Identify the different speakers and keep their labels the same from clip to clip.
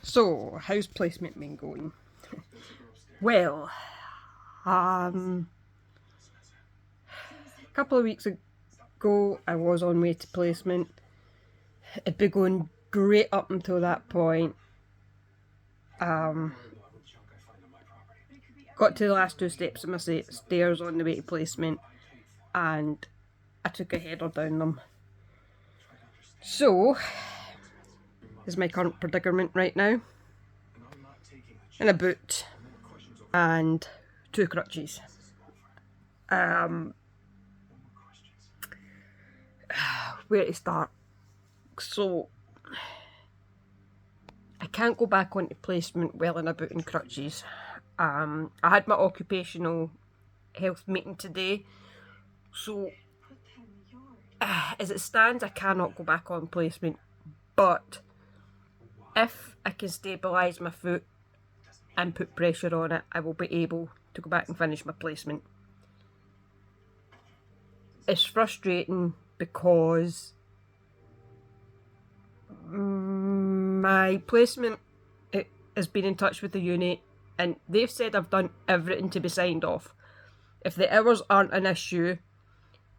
Speaker 1: So, how's placement been going? Well, a couple of weeks ago I was on way to placement. It'd been going great up until that point. Got to the last two steps of my stairs on the way to placement and I took a header down them. So, is my current predicament right now. In a boot and two crutches. Where to start? So, I can't go back onto placement well in a boot and crutches. I had my occupational health meeting today, so as it stands I cannot go back on placement, but if I can stabilise my foot and put pressure on it, I will be able to go back and finish my placement. It's frustrating because my placement has been in touch with the uni and they've said I've done everything to be signed off. If the hours aren't an issue,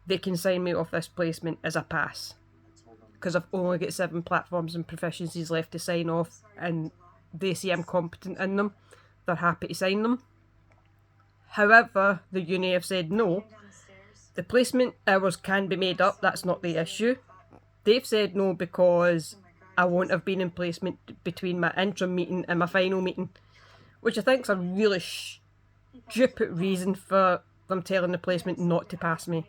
Speaker 1: they can sign me off this placement as a pass, because I've only got 7 platforms and proficiencies left to sign off and they see I'm competent in them. They're happy to sign them. However, the uni have said no. The placement hours can be made up, that's not the issue. They've said no because I won't have been in placement between my interim meeting and my final meeting, which I think is a really stupid reason for them telling the placement not to pass me.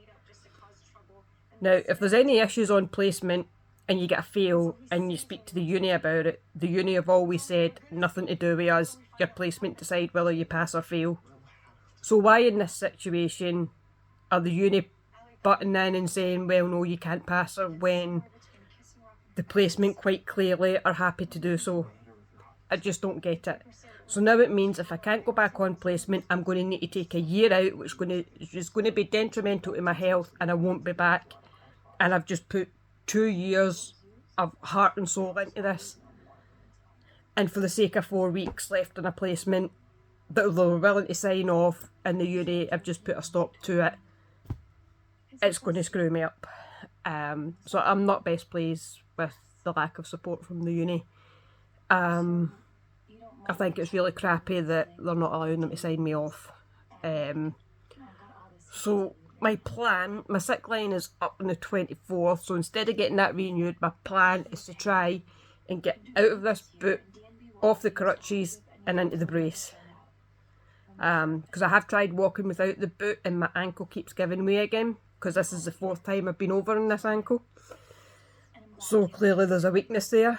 Speaker 1: Now, if there's any issues on placement and you get a fail and you speak to the uni about it, the uni have always said nothing to do with us, your placement decide whether you pass or fail. So why in this situation are the uni butting in and saying, well no, you can't pass her, when the placement quite clearly are happy to do so? I just don't get it. So now it means if I can't go back on placement, I'm going to need to take a year out, which is going to be detrimental to my health, and I won't be back. And I've just put 2 years of heart and soul into this. And for the sake of 4 weeks left in a placement that they were willing to sign off and the uni have just put a stop to it, it's going to screw me up. So I'm not best pleased with the lack of support from the uni. I think it's really crappy that they're not allowing them to sign me off. So my plan, my sick line is up on the 24th, so instead of getting that renewed, my plan is to try and get out of this boot, off the crutches and into the brace. Because I have tried walking without the boot and my ankle keeps giving way again, because this is the 4th time I've been over on this ankle. So clearly there's a weakness there.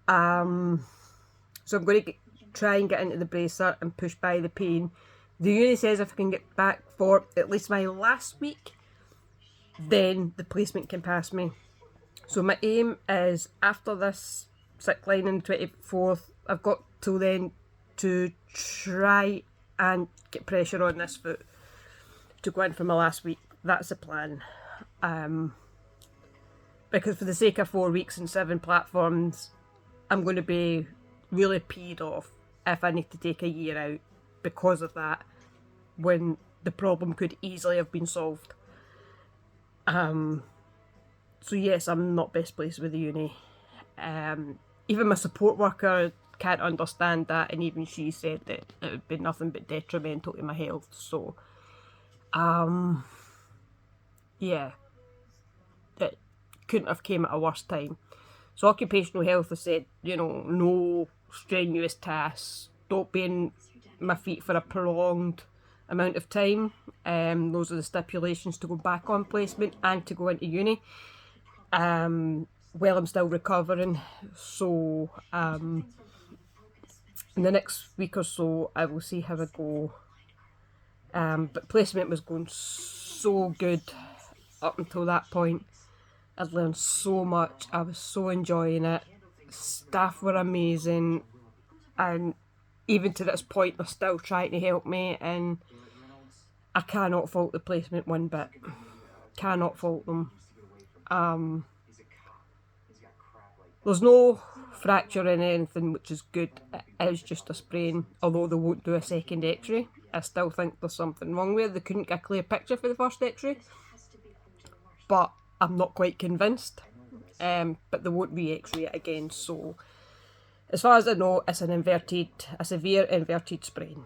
Speaker 1: So I'm going to try and get into the bracer and push by the pain. The uni says if I can get back for at least my last week, then the placement can pass me. So my aim is, after this sick line on the 24th, I've got till then to try and get pressure on this foot to go in for my last week. That's the plan. Because for the sake of 4 weeks and 7 platforms, I'm going to be really peed off if I need to take a year out because of that, when the problem could easily have been solved. So yes, I'm not best placed with the uni. Even my support worker can't understand that, and even she said that it would be nothing but detrimental to my health. So yeah, it couldn't have came at a worse time. So occupational health has said, no strenuous tasks, don't be in my feet for a prolonged amount of time. Those are the stipulations to go back on placement and to go into uni. Well, I'm still recovering, so in the next week or so I will see how I go. But placement was going so good up until that point. I'd learned so much, I was so enjoying it, staff were amazing, and even to this point they're still trying to help me, and I cannot fault the placement one bit. Cannot fault them. There's no fracturing anything, which is good. It is just a sprain, although they won't do a second x-ray. I still think there's something wrong with it. They couldn't get a clear picture for the first x-ray, but I'm not quite convinced. But they won't re-x-ray it again, so as far as I know, it's a severe inverted sprain.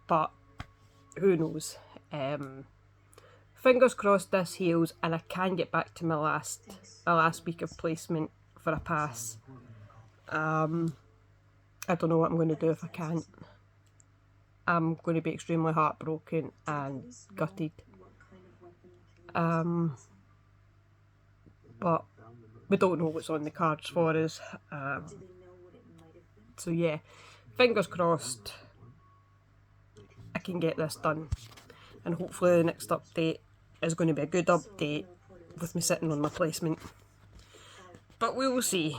Speaker 1: But who knows? Fingers crossed this heals and I can get back to my last week of placement for a pass. I don't know what I'm going to do if I can't. I'm going to be extremely heartbroken and gutted. But we don't know what's on the cards for us. So yeah, fingers crossed I can get this done. And hopefully the next update is going to be a good update with me sitting on my placement. But we will see.